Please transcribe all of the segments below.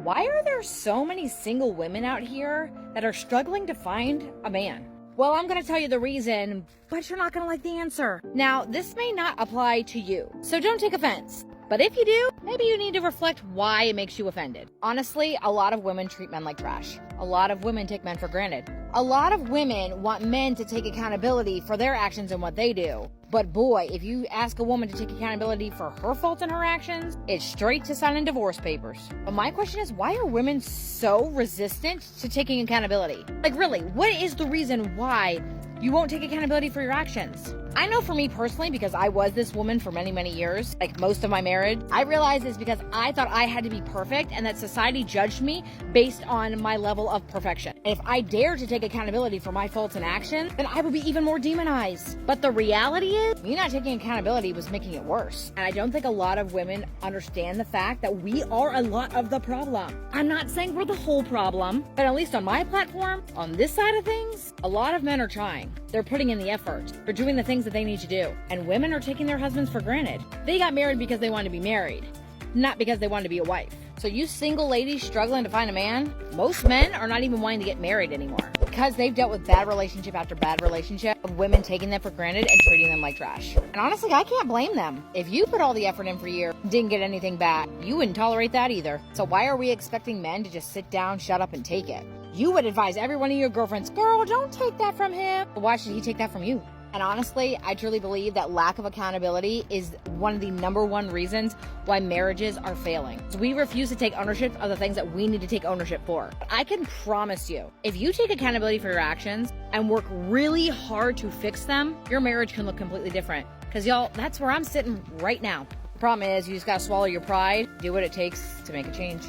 Why are there so many single women out here that are struggling to find a man? Well, I'm gonna tell you the reason, but you're not gonna like the answer. Now, this may not apply to you, so don't take offense. But if you do, maybe you need to reflect why it makes you offended. Honestly, a lot of women treat men like trash. A lot of women take men for granted. A lot of women want men to take accountability for their actions and what they do. But boy, if you ask a woman to take accountability for her faults and her actions, it's straight to signing divorce papers. But my question is, why are women so resistant to taking accountability? Like really, what is the reason why you won't take accountability for your actions? I know for me personally, because I was this woman for many, many years, like most of my marriage, I realized it's because I thought I had to be perfect and that society judged me based on my level of perfection. And if I dared to take accountability for my faults and actions, then I would be even more demonized. But the reality is, me not taking accountability was making it worse. And I don't think a lot of women understand the fact that we are a lot of the problem. I'm not saying we're the whole problem, but at least on my platform, on this side of things, a lot of men are trying. They're putting in the effort. They're doing the things that they need to do. And women are taking their husbands for granted. They got married because they wanted to be married, not because they wanted to be a wife. So you single ladies struggling to find a man, most men are not even wanting to get married anymore because they've dealt with bad relationship after bad relationship of women taking them for granted and treating them like trash. And honestly, I can't blame them. If you put all the effort in for a year, didn't get anything back, you wouldn't tolerate that either. So why are we expecting men to just sit down, shut up, and take it? You would advise every one of your girlfriends, girl, don't take that from him. Why should he take that from you? And honestly, I truly believe that lack of accountability is one of the #1 reasons why marriages are failing. So we refuse to take ownership of the things that we need to take ownership for. But I can promise you, if you take accountability for your actions and work really hard to fix them, your marriage can look completely different. Because y'all, that's where I'm sitting right now. The problem is you just gotta swallow your pride, do what it takes to make a change.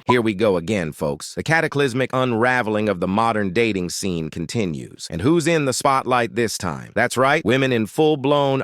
Here we go again, folks. The cataclysmic unraveling of the modern dating scene continues. And who's in the spotlight this time? That's right, women in full-blown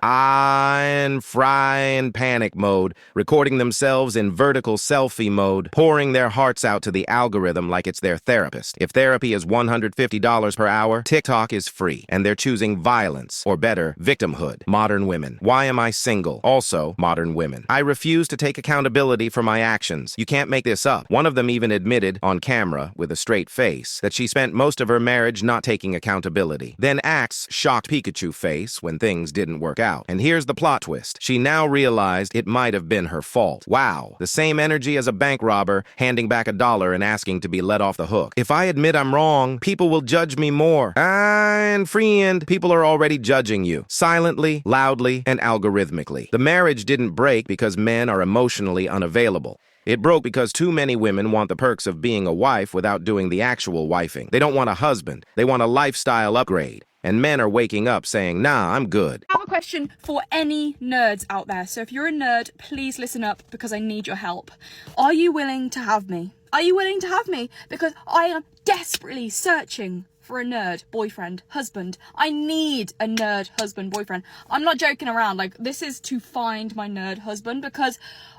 fry and panic mode, recording themselves in vertical selfie mode, pouring their hearts out to the algorithm like it's their therapist. If therapy is $150 per hour, TikTok is free, and they're choosing violence, or better, victimhood. Modern women. Why am I single? Also, modern women. I refuse to take accountability for my actions. You can't make this up. One of them even admitted on camera with a straight face that she spent most of her marriage not taking accountability. Then acts shocked Pikachu face when things didn't work out. And here's the plot twist. She now realized it might have been her fault. Wow. The same energy as a bank robber handing back $1 and asking to be let off the hook. If I admit I'm wrong, people will judge me more. And friend, people are already judging you. Silently, loudly, and algorithmically. The marriage didn't break because men are emotionally unavailable. It broke because too many women want the perks of being a wife without doing the actual wifing. They don't want a husband. They want a lifestyle upgrade. And men are waking up saying, nah, I'm good. I have a question for any nerds out there. So if you're a nerd, please listen up because I need your help. Are you willing to have me? Are you willing to have me? Because I am desperately searching for a nerd boyfriend, husband. I need a nerd husband, boyfriend. I'm not joking around. Like, this is to find my nerd husband because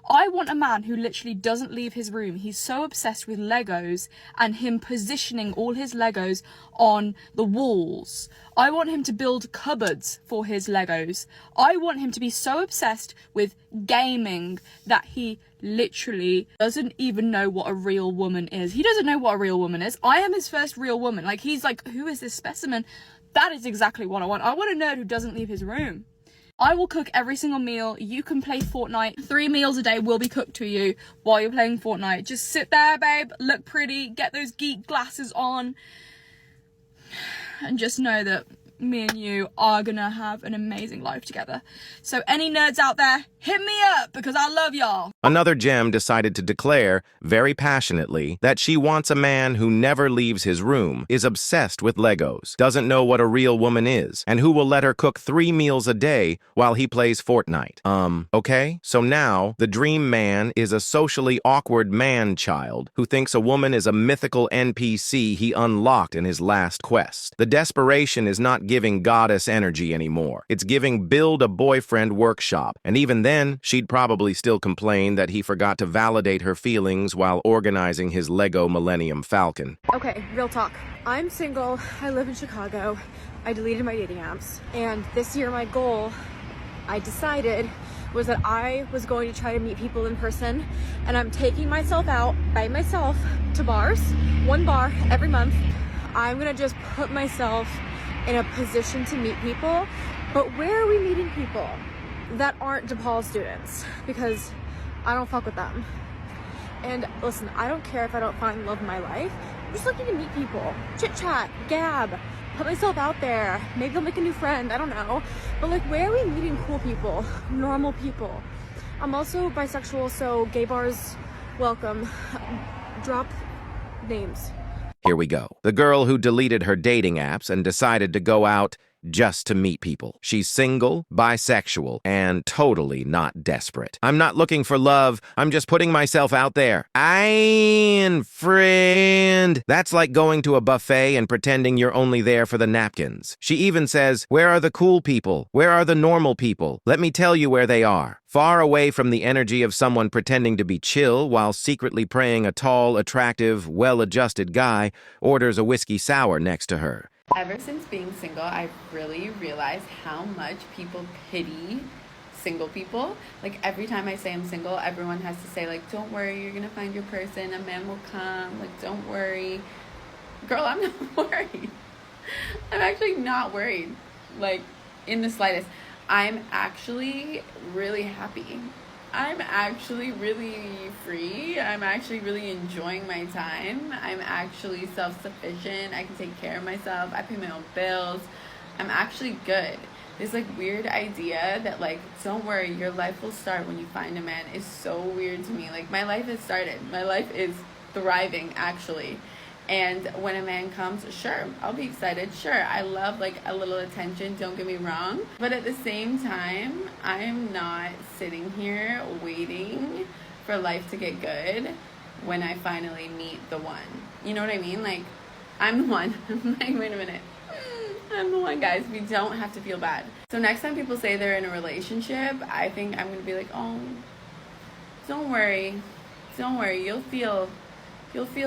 I want a man who literally doesn't leave his room. He's so obsessed with Legos and him positioning all his Legos on the walls. I want him to build cupboards for his Legos. I want him to be so obsessed with gaming that he literally doesn't even know what a real woman is. He doesn't know what a real woman is. I am his first real woman. Like, he's like, who is this specimen? That is exactly what I want. I want a nerd who doesn't leave his room. I will cook every single meal. You can play Fortnite. 3 meals a day will be cooked to you while you're playing Fortnite. Just sit there, babe, look pretty, get those geek glasses on, and just know that me and you are gonna have an amazing life together. So any nerds out there, hit me up because I love y'all. Another gem decided to declare, very passionately, that she wants a man who never leaves his room, is obsessed with Legos, doesn't know what a real woman is, and who will let her cook 3 meals a day while he plays Fortnite. Okay? So now, the dream man is a socially awkward man-child who thinks a woman is a mythical NPC he unlocked in his last quest. The desperation is not giving goddess energy anymore. It's giving build a boyfriend workshop, and even then, she'd probably still complain that he forgot to validate her feelings while organizing his Lego Millennium Falcon. Okay, real talk. I'm single, I live in Chicago, I deleted my dating apps, and this year my goal, I decided, was that I was going to try to meet people in person, and I'm taking myself out by myself to bars, one bar every month. I'm gonna just put myself in a position to meet people. But where are we meeting people that aren't DePaul students? Because I don't fuck with them. And listen, I don't care if I don't find love in my life. I'm just looking to meet people, chit chat, gab, put myself out there. Maybe I'll make a new friend, I don't know. But like, where are we meeting cool people, normal people? I'm also bisexual, so gay bars, welcome. Drop names. Here we go. The girl who deleted her dating apps and decided to go out just to meet people. She's single, bisexual, and totally not desperate. I'm not looking for love. I'm just putting myself out there. I'm friend. That's like going to a buffet and pretending you're only there for the napkins. She even says, "Where are the cool people? Where are the normal people? Let me tell you where they are." Far away from the energy of someone pretending to be chill while secretly praying a tall, attractive, well-adjusted guy orders a whiskey sour next to her. Ever since being single, I've really realized how much people pity single people. Like, every time I say I'm single, everyone has to say, like, don't worry, you're gonna find your person, a man will come, like, don't worry. Girl, I'm not worried. I'm actually not worried, like, in the slightest. I'm actually really happy. I'm actually really free. I'm actually really enjoying my time. I'm actually self-sufficient. I can take care of myself. I pay my own bills. I'm actually good. This like weird idea that like, don't worry, your life will start when you find a man is so weird to me. Like, my life has started. My life is thriving, actually. And when a man comes, sure, I'll be excited. Sure, I love like a little attention, don't get me wrong. But at the same time, I'm not sitting here waiting for life to get good when I finally meet the one. You know what I mean? Like, I'm the one. I'm like, wait a minute. I'm the one, guys. We don't have to feel bad. So next time people say they're in a relationship, I think I'm going to be like, oh, don't worry. Don't worry. You'll feel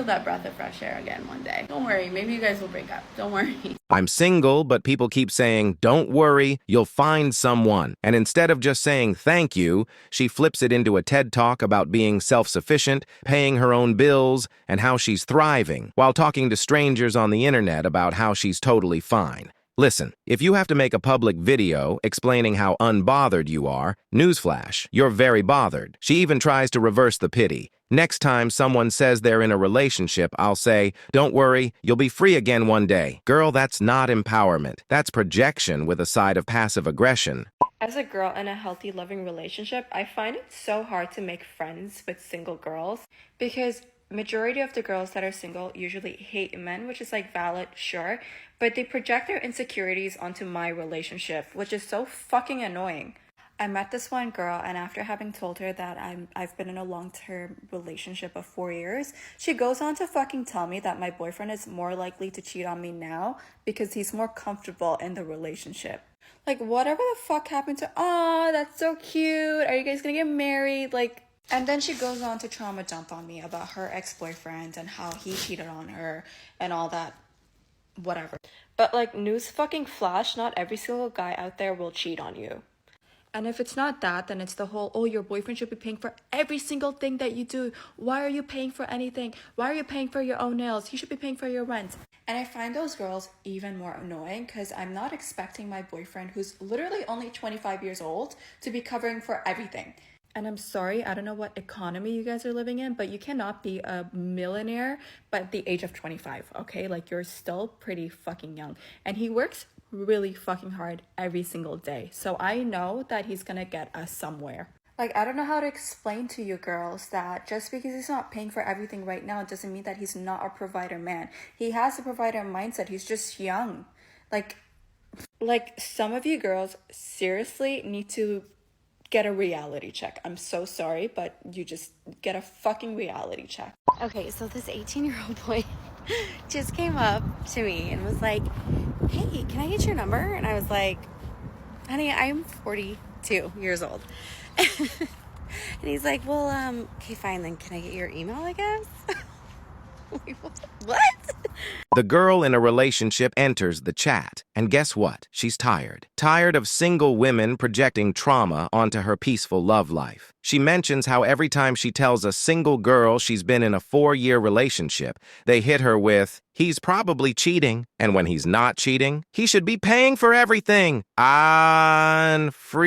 that breath of fresh air again one day. Don't worry, maybe you guys will break up. Don't worry. I'm single, but people keep saying, don't worry, you'll find someone. And instead of just saying thank you, she flips it into a TED Talk about being self-sufficient, paying her own bills, and how she's thriving, while talking to strangers on the internet about how she's totally fine. Listen, if you have to make a public video explaining how unbothered you are, newsflash, you're very bothered. She even tries to reverse the pity. Next time someone says they're in a relationship, I'll say, don't worry, you'll be free again one day. Girl, that's not empowerment. That's projection with a side of passive aggression. As a girl in a healthy, loving relationship, I find it so hard to make friends with single girls because majority of the girls that are single usually hate men, which is like valid, sure, but they project their insecurities onto my relationship, which is so fucking annoying. I met this one girl, and after having told her that I've been in a long-term relationship of 4 years, she goes on to fucking tell me that my boyfriend is more likely to cheat on me now because he's more comfortable in the relationship. Like, whatever the fuck happened to, oh, that's so cute, are you guys gonna get married? Like, and then she goes on to trauma dump on me about her ex-boyfriend and how he cheated on her and all that, whatever. But like, news fucking flash, not every single guy out there will cheat on you. And if it's not that, then it's the whole, oh, your boyfriend should be paying for every single thing that you do. Why are you paying for anything? Why are you paying for your own nails? He should be paying for your rent. And I find those girls even more annoying because I'm not expecting my boyfriend, who's literally only 25 years old, to be covering for everything. And I'm sorry, I don't know what economy you guys are living in, but you cannot be a millionaire by the age of 25, okay? Like, you're still pretty fucking young. And he works really fucking hard every single day. So I know that he's gonna get us somewhere. Like, I don't know how to explain to you girls that just because he's not paying for everything right now doesn't mean that he's not a provider man. He has a provider mindset. He's just young. Like some of you girls seriously need to get a reality check. I'm so sorry, but you just get a fucking reality check. Okay, so this 18-year-old boy just came up to me and was like, hey, can I get your number? And I was like, honey, I'm 42 years old. And he's like, well, okay, fine, then can I get your email, I guess? Like, what? The girl in a relationship enters the chat And guess what? She's tired. Tired of single women projecting trauma onto her peaceful love life. She mentions how every time she tells a single girl she's been in a 4-year relationship, they hit her with, "He's probably cheating, and when he's not cheating, he should be paying for everything." Unfriend.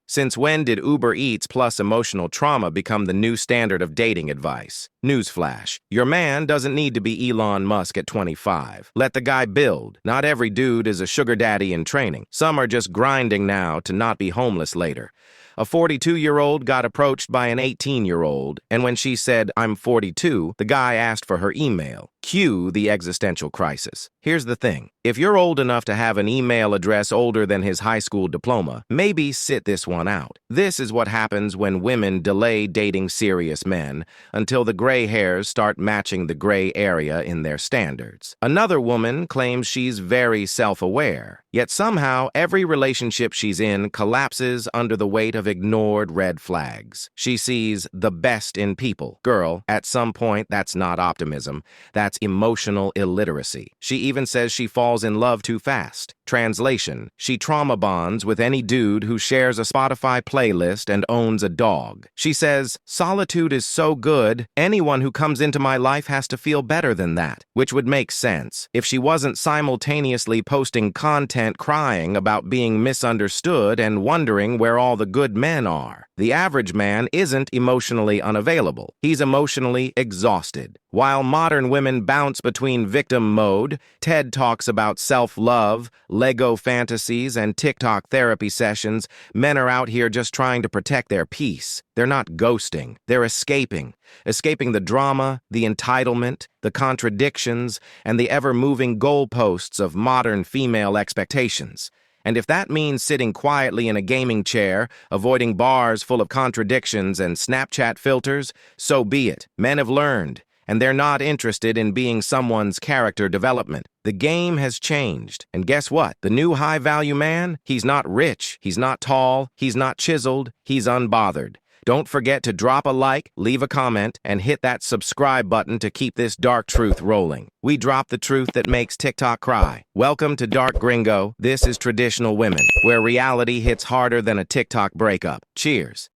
Since when did Uber Eats plus emotional trauma become the new standard of dating advice? Newsflash, your man doesn't need to be Elon Musk at 25. Let the guy build. Not every dude is a sugar daddy in training. Some are just grinding now to not be homeless later. A 42-year-old got approached by an 18-year-old, and when she said, "I'm 42, the guy asked for her email. Cue the existential crisis. Here's the thing. If you're old enough to have an email address older than his high school diploma, maybe sit this one out. This is what happens when women delay dating serious men until the gray hairs start matching the gray area in their standards. Another woman claims she's very self-aware, yet somehow every relationship she's in collapses under the weight of ignored red flags. She sees the best in people. Girl, at some point, that's not optimism. That's emotional illiteracy. She even says she falls in love too fast. Translation, she trauma bonds with any dude who shares a Spotify playlist and owns a dog. She says, "Solitude is so good, anyone who comes into my life has to feel better than that," which would make sense if she wasn't simultaneously posting content crying about being misunderstood and wondering where all the good men are. The average man isn't emotionally unavailable. He's emotionally exhausted. While modern women bounce between victim mode, TED talks about self-love, Lego fantasies, and TikTok therapy sessions, men are out here just trying to protect their peace. They're not ghosting. They're escaping. Escaping the drama, the entitlement, the contradictions, and the ever-moving goalposts of modern female expectations. And if that means sitting quietly in a gaming chair, avoiding bars full of contradictions and Snapchat filters, so be it. Men have learned, and they're not interested in being someone's character development. The game has changed. And guess what? The new high-value man, he's not rich, he's not tall, he's not chiseled, he's unbothered. Don't forget to drop a like, leave a comment, and hit that subscribe button to keep this dark truth rolling. We drop the truth that makes TikTok cry. Welcome to Dark Gringo. This is Traditional Women, where reality hits harder than a TikTok breakup. Cheers.